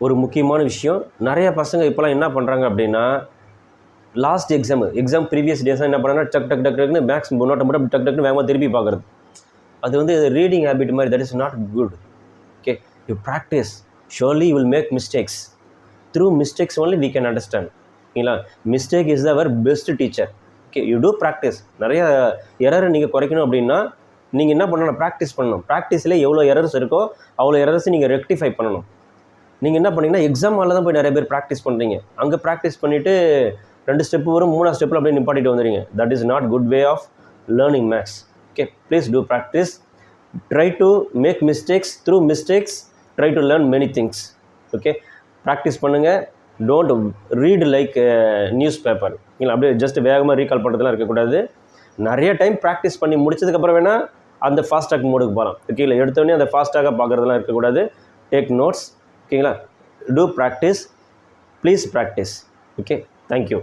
ஒரு முக்கியமான விஷயம், நிறைய பசங்க இப்போலாம் என்ன பண்ணுறாங்க அப்படின்னா, லாஸ்ட் எக்ஸாம் ப்ரீவியஸ் டேஸாக என்ன பண்ணுறாங்கன்னா டக் டக் டக் டக்குன்னு மேக்ஸ் நோட்டை மட்டும் டக் டக்குன்னு வேகமாக திருப்பி பார்க்குறது. அது வந்து ரீடிங் ஹேபிட் மாதிரி. That is not good. Okay, you practice, surely you will make mistakes. Through mistakes only we can understand. ஓகேங்களா? Mistake is our best teacher. Okay, you do practice. நிறைய எரரை நீங்கள் குறைக்கணும் அப்படின்னா நீங்கள் என்ன பண்ணணும்? ப்ராக்டிஸ் பண்ணணும். ப்ராக்டிஸில் எவ்வளோ எரர்ஸ் இருக்கோ அவ்வளோ எரர்ஸை நீங்கள் ரெக்டிஃபை பண்ணணும். நீங்கள் என்ன பண்ணீங்கன்னா எக்ஸாம் ஹாலில் தான் போய் நிறைய பேர் ப்ராக்டிஸ் பண்ணுறீங்க. அங்கே ப்ராக்டிஸ் பண்ணிவிட்டு 2 ஸ்டெப்பு வரும், 3ஆவது ஸ்டெப்பில் அப்படியே நிப்பாட்டிட்டு வந்துடுங்க. That is not good way of learning makes. Okay, please do practice. Try to make mistakes. Through mistakes try to learn many things. Okay, practice பண்ணுங்கள். Don't read like newspaper. இல்லை அப்படியே just வேகமாக recall பண்ணுறதுலாம் இருக்கக்கூடாது. நிறைய time practice பண்ணி முடிச்சதுக்கப்புறம் வேணால் அந்த ஃபாஸ்டாக் மோடுக்கு போகலாம். ஓகேங்களா? எடுத்தோடனே அந்த ஃபாஸ்டாக பார்க்குறதுலாம் இருக்கக்கூடாது. Take notes. ஓகேங்களா? Do practice. Please practice. Okay, thank you.